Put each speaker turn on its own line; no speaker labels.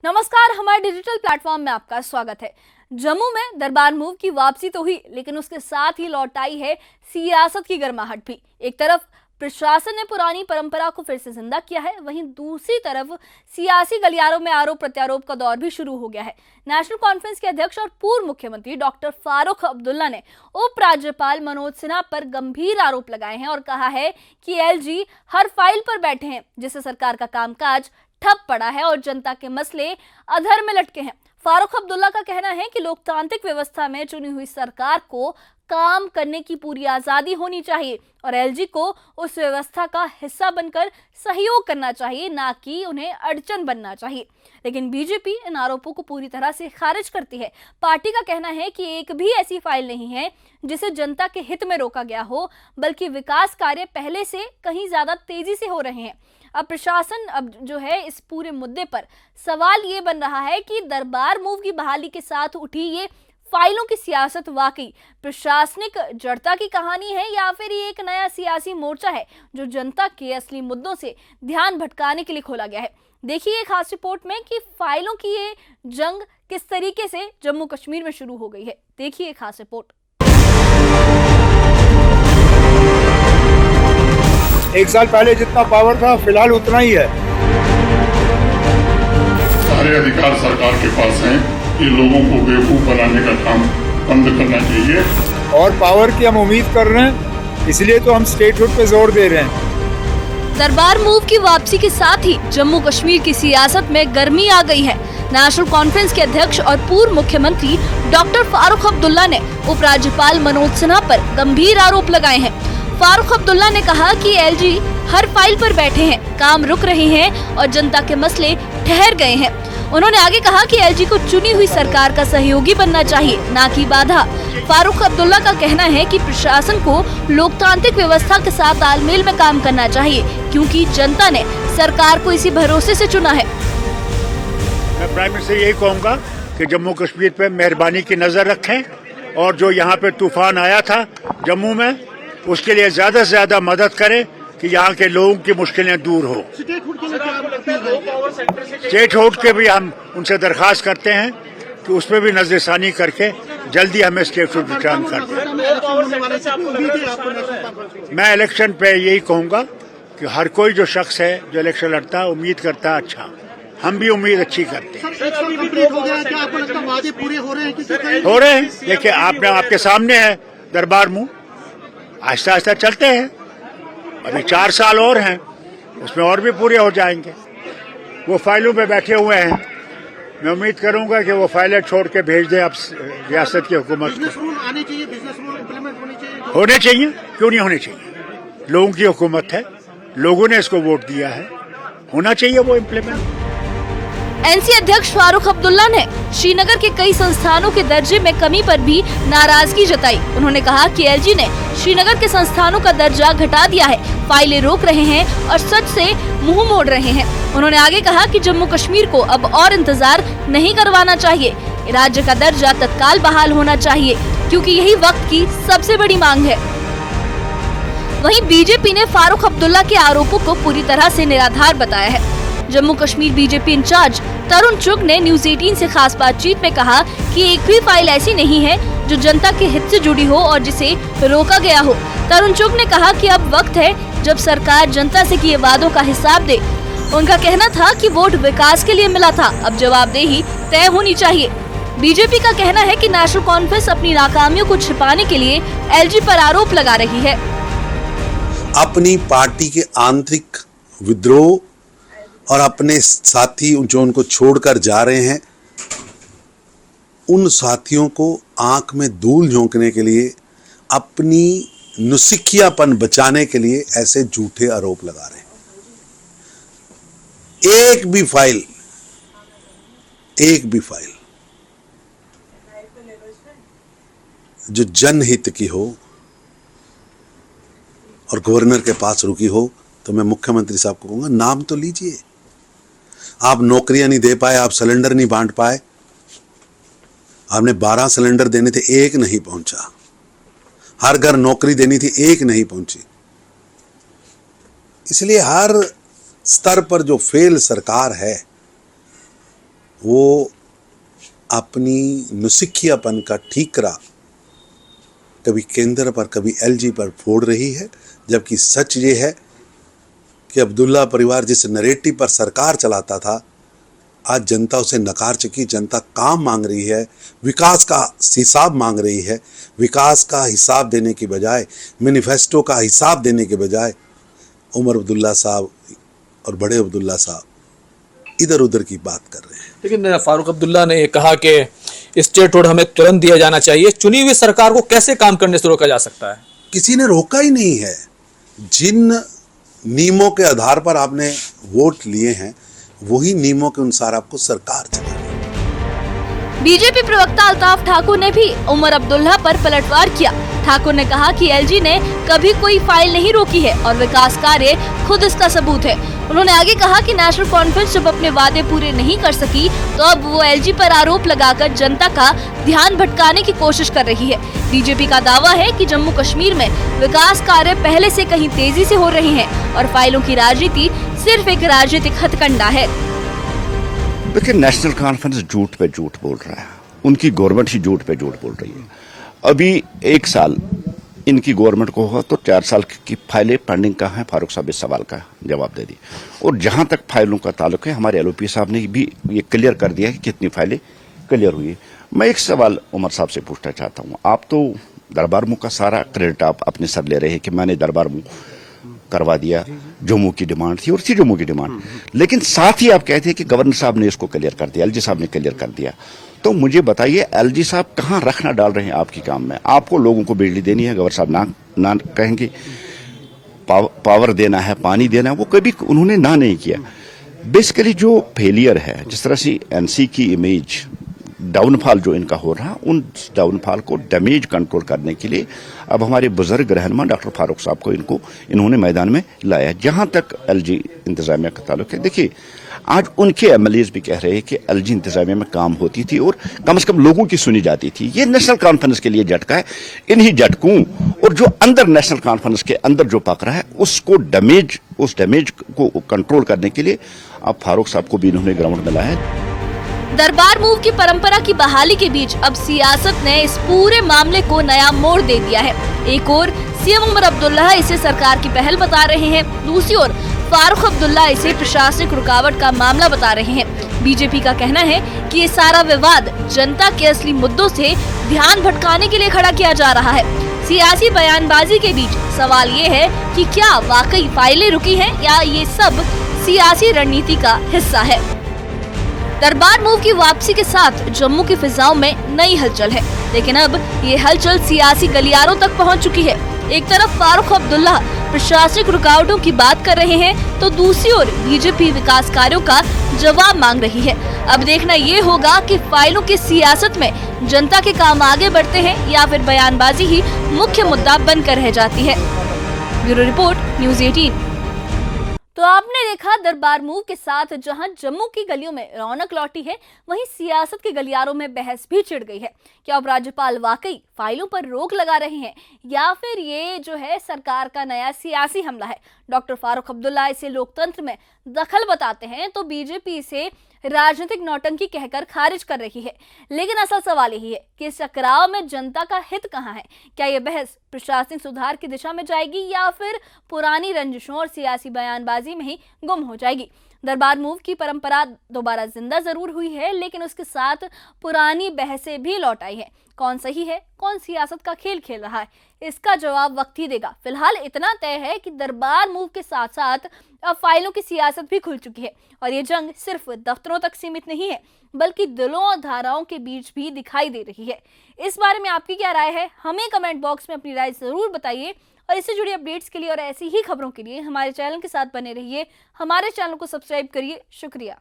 नमस्कार, हमारे digital platform में आपका स्वागत है। जम्मू में दरबार मूव की वापसी तो हुई, लेकिन उसके साथ ही लौट आई है सियासत की गर्माहट भी। एक तरफ प्रशासन ने पुरानी परंपरा को फिर से जिंदा किया है, वहीं दूसरी तरफ सियासी गलियारों में आरोप प्रत्यारोप का दौर भी शुरू हो गया है। नेशनल कॉन्फ्रेंस के अध्यक्ष और पूर्व मुख्यमंत्री डॉक्टर फारूक अब्दुल्ला ने उपराज्यपाल मनोज सिन्हा पर गंभीर आरोप लगाए हैं और कहा है कि एलजी हर फाइल पर बैठे हैं, जिससे सरकार का कामकाज ठप पड़ा है और जनता के मसले अधर में लटके हैं। फारूक अब्दुल्ला का कहना है कि लोकतांत्रिक व्यवस्था में चुनी हुई सरकार को काम करने की पूरी आजादी होनी चाहिए और एलजी को उस व्यवस्था का हिस्सा बनकर सहयोग करना चाहिए, ना कि उन्हें अड़चन बनना चाहिए। लेकिन बीजेपी इन आरोपों को पूरी तरह से खारिज करती है। पार्टी का कहना है कि एक भी ऐसी फाइल नहीं है जिसे जनता के हित में रोका गया हो, बल्कि विकास कार्य पहले से कहीं ज्यादा तेजी से हो रहे हैं। अब प्रशासन जो है इस पूरे मुद्दे पर सवाल ये बन रहा है कि दरबार मूव की बहाली के साथ उठी ये फाइलों की सियासत वाकई प्रशासनिक जड़ता की कहानी है या फिर ये एक नया सियासी मोर्चा है जो जनता के असली मुद्दों से ध्यान भटकाने के लिए खोला गया है। देखिए एक खास रिपोर्ट में कि फाइलों की ये जंग किस तरीके से जम्मू कश्मीर में शुरू हो गई है। देखिए खास रिपोर्ट।
एक साल पहले जितना पावर था फिलहाल उतना ही है।
सारे अधिकार सरकार के पास हैं। ये लोगों को बेवकूफ बनाने का काम बंद करना चाहिए।
और पावर की हम उम्मीद कर रहे हैं, इसलिए तो हम स्टेटहुड पे जोर दे रहे हैं।
दरबार मूव की वापसी के साथ ही जम्मू कश्मीर की सियासत में गर्मी आ गई है। नेशनल कॉन्फ्रेंस के अध्यक्ष और पूर्व मुख्यमंत्री डॉक्टर फारूक अब्दुल्ला ने उपराज्यपाल मनोज सिन्हा पर गंभीर आरोप लगाए हैं। फारूक अब्दुल्ला ने कहा कि एलजी हर फाइल पर बैठे हैं, काम रुक रहे हैं और जनता के मसले ठहर गए हैं। उन्होंने आगे कहा कि एलजी को चुनी हुई सरकार का सहयोगी बनना चाहिए, ना कि बाधा। फारूक अब्दुल्ला का कहना है कि प्रशासन को लोकतांत्रिक व्यवस्था के साथ तालमेल में काम करना चाहिए, क्योंकि जनता ने सरकार को इसी भरोसे से चुना है।
मैं प्राइम मिनिस्टर यही कहूँगा कि जम्मू कश्मीर पे मेहरबानी की नजर रखें और जो यहाँ पे तूफान आया था जम्मू में, उसके लिए ज्यादा से ज्यादा मदद करें कि यहाँ के लोगों की मुश्किलें दूर हो। स्टेट हाउस के भी हम उनसे दरखास्त करते हैं कि उस पर भी नजरसानी करके जल्दी हमें स्टेट हाउस रिटर्न कर दें। मैं इलेक्शन पे यही कहूँगा कि हर कोई जो शख्स है जो इलेक्शन लड़ता है उम्मीद करता है अच्छा, हम भी उम्मीद अच्छी करते हैं। हो रहे हैं। देखिए आपके सामने है दरबार मूव, आहिस्ता आहिस्ता चलते हैं। अभी 4 साल और हैं, उसमें और भी पूरे हो जाएंगे। वो फाइलों पे बैठे हुए हैं, मैं उम्मीद करूंगा कि वो फाइलें छोड़ के भेज दें अब रियासत की हुकूमत को। होने चाहिए, क्यों नहीं होने चाहिए? लोगों की हुकूमत है, लोगों ने इसको वोट दिया है, होना चाहिए वो इम्प्लीमेंट।
एनसी अध्यक्ष फारूक अब्दुल्ला ने श्रीनगर के कई संस्थानों के दर्जे में कमी पर भी नाराजगी जताई। उन्होंने कहा कि एलजी ने श्रीनगर के संस्थानों का दर्जा घटा दिया है, फाइलें रोक रहे हैं और सच से मुंह मोड़ रहे हैं। उन्होंने आगे कहा कि जम्मू कश्मीर को अब और इंतजार नहीं करवाना चाहिए, राज्य का दर्जा तत्काल बहाल होना चाहिए, क्योंकि यही वक्त की सबसे बड़ी मांग है। वहीं बीजेपी ने फारूक अब्दुल्ला के आरोपों को पूरी तरह से निराधार बताया है। जम्मू कश्मीर बीजेपी इंचार्ज तरुण चुग ने न्यूज 18 से खास बातचीत में कहा कि एक भी फाइल ऐसी नहीं है जो जनता के हित से जुड़ी हो और जिसे रोका गया हो। तरुण चुग ने कहा कि अब वक्त है जब सरकार जनता से किए वादों का हिसाब दे। उनका कहना था कि वोट विकास के लिए मिला था, अब जवाबदेही तय होनी चाहिए। बीजेपी का कहना है कि नेशनल कॉन्फ्रेंस अपनी नाकामियों को छिपाने के लिए एलजी पर आरोप लगा रही है।
अपनी पार्टी के आंतरिक विद्रोह और अपने साथी जो उनको छोड़कर जा रहे हैं, उन साथियों को आंख में धूल झोंकने के लिए, अपनी नुसिखियापन बचाने के लिए ऐसे झूठे आरोप लगा रहे हैं। एक भी फाइल जो जनहित की हो और गवर्नर के पास रुकी हो, तो मैं मुख्यमंत्री साहब को कहूंगा नाम तो लीजिए। आप नौकरियां नहीं दे पाए, आप सिलेंडर नहीं बांट पाए, आपने 12 सिलेंडर देने थे, एक नहीं पहुंचा। हर घर नौकरी देनी थी, एक नहीं पहुंची। इसलिए हर स्तर पर जो फेल सरकार है, वो अपनी नुसिखियापन का ठीकरा कभी केंद्र पर कभी एलजी पर फोड़ रही है, जबकि सच ये है कि अब्दुल्ला परिवार जिस नैरेटिव पर सरकार चलाता था, आज जनता उसे नकार चुकी। जनता काम मांग रही है, विकास का हिसाब मांग रही है। विकास का हिसाब देने की बजाय, मैनिफेस्टो का हिसाब देने के बजाय उमर अब्दुल्ला साहब और बड़े अब्दुल्ला साहब इधर उधर की बात कर रहे हैं।
लेकिन फारूक अब्दुल्ला ने कहा कि स्टेट रोड हमें तुरंत दिया जाना चाहिए। चुनी हुई सरकार को कैसे काम करने से रोका जा सकता है?
किसी ने रोका ही नहीं है। जिन नियमों के आधार पर आपने वोट लिए हैं, वही नियमों के अनुसार आपको सरकार चलानी है।
बीजेपी प्रवक्ता अल्ताफ ठाकुर ने भी उमर अब्दुल्ला पर पलटवार किया। ठाकुर ने कहा कि एलजी ने कभी कोई फाइल नहीं रोकी है और विकास कार्य खुद इसका सबूत है। उन्होंने आगे कहा कि नेशनल कॉन्फ्रेंस जब अपने वादे पूरे नहीं कर सकी तो अब वो एलजी पर आरोप लगाकर जनता का ध्यान भटकाने की कोशिश कर रही है। बीजेपी का दावा है कि जम्मू कश्मीर में विकास कार्य पहले से कहीं तेजी से हो रहे हैं और फाइलों की राजनीति सिर्फ एक राजनीतिक हथकंडा है।
देखिए, नेशनल कॉन्फ्रेंस झूठ पे झूठ बोल रहा है, उनकी गवर्नमेंट ही झूठ पे झूठ बोल रही है। अभी 1 साल इनकी गवर्नमेंट को हुआ तो 4 साल की फाइलें पेंडिंग का है। फारूक साहब इस सवाल का जवाब दे दी। और जहां तक फाइलों का ताल्लुक है, हमारे एलओपी साहब ने भी ये क्लियर कर दिया कि कितनी फाइलें क्लियर हुई है। मैं एक सवाल उमर साहब से पूछना चाहता हूं। आप तो दरबार मुँह का सारा क्रेडिट आप अपने सर ले रहे हैं कि मैंने दरबार मुँह करवा दिया, जम्मू की डिमांड थी और थी जम्मू की डिमांड, लेकिन साथ ही आप कहते हैं कि गवर्नर साहब ने इसको क्लियर कर दिया, एलजी साहब ने क्लियर कर दिया। तो मुझे बताइए, एलजी साहब कहां रखना डाल रहे हैं आपकी काम में? आपको लोगों को बिजली देनी है, गवर्नर साहब ना कहेंगे, पावर देना है, पानी देना है, वो कभी उन्होंने ना नहीं किया। बेसिकली जो फेलियर है, जिस तरह से एनसी की इमेज डाउनफॉल जो इनका हो रहा, उन डाउनफॉल को डैमेज कंट्रोल करने के लिए अब हमारे बुजुर्ग रहनुमा डॉक्टर फारूक साहब को इन्होंने मैदान में लाया। जहां तक एलजी इंतजामिया का ताल्लुक है, देखिए आज उनके एमएलएज भी कह रहे हैं कि एलजी इंतजामिया में काम होती थी और कम से कम लोगों की सुनी जाती थी। ये नेशनल कॉन्फ्रेंस के लिए झटका है। इन्हीं झटकों और जो अंदर नेशनल कॉन्फ्रेंस के अंदर जो पक रहा है, उस डैमेज को कंट्रोल करने के लिए अब फारूक साहब को भी इन्होंने ग्राउंड में लाया है।
दरबार मूव की परंपरा की बहाली के बीच अब सियासत ने इस पूरे मामले को नया मोड़ दे दिया है। एक ओर सीएम उमर अब्दुल्ला इसे सरकार की पहल बता रहे हैं, दूसरी ओर फारूक अब्दुल्ला इसे प्रशासनिक रुकावट का मामला बता रहे हैं। बीजेपी का कहना है कि ये सारा विवाद जनता के असली मुद्दों से ध्यान भटकाने के लिए खड़ा किया जा रहा है। सियासी बयानबाजी के बीच सवाल ये है कि क्या वाकई फाइलें रुकी हैं या ये सब सियासी रणनीति का हिस्सा है। दरबार मूव की वापसी के साथ जम्मू की फिजाओं में नई हलचल है, लेकिन अब ये हलचल सियासी गलियारों तक पहुंच चुकी है। एक तरफ फारूक अब्दुल्ला प्रशासनिक रुकावटों की बात कर रहे हैं तो दूसरी ओर बीजेपी विकास कार्यों का जवाब मांग रही है। अब देखना ये होगा कि फाइलों की सियासत में जनता के काम आगे बढ़ते हैं या फिर बयानबाजी ही मुख्य मुद्दा बनकर रह जाती है। Bureau report, news 18। तो आपने देखा दरबार मूव के साथ जहां जम्मू की गलियों में रौनक लौटी है, वहीं सियासत के गलियारों में बहस भी छिड़ गई है। क्या अब राज्यपाल वाकई फाइलों पर रोक लगा रहे हैं या फिर ये जो है सरकार का नया सियासी हमला है? डॉक्टर फारूक अब्दुल्ला इसे लोकतंत्र में दखल बताते हैं तो बीजेपी इसे राजनीतिक नौटंकी कहकर खारिज कर रही है। लेकिन असल सवाल यही है कि इस टकराव में जनता का हित कहां है? क्या यह बहस प्रशासनिक सुधार की दिशा में जाएगी या फिर पुरानी रंजिशों और सियासी बयानबाजी में ही गुम हो जाएगी? दरबार मूव की परंपरा दोबारा जिंदा जरूर हुई है, लेकिन उसके साथ पुरानी बहसें भी लौट आई है। कौन सही है, कौन सियासत का खेल खेल रहा है, इसका जवाब वक्त ही देगा। फिलहाल इतना तय है कि दरबार मूव के साथ साथ अब फाइलों की सियासत भी खुल चुकी है और ये जंग सिर्फ दफ्तरों तक सीमित नहीं है, बल्कि दिलों और धाराओं के बीच भी दिखाई दे रही है। इस बारे में आपकी क्या राय है? हमें कमेंट बॉक्स में अपनी राय जरूर बताइए और इससे जुड़ी अपडेट्स के लिए और ऐसी ही खबरों के लिए हमारे चैनल के साथ बने रहिए। हमारे चैनल को सब्सक्राइब करिए। शुक्रिया।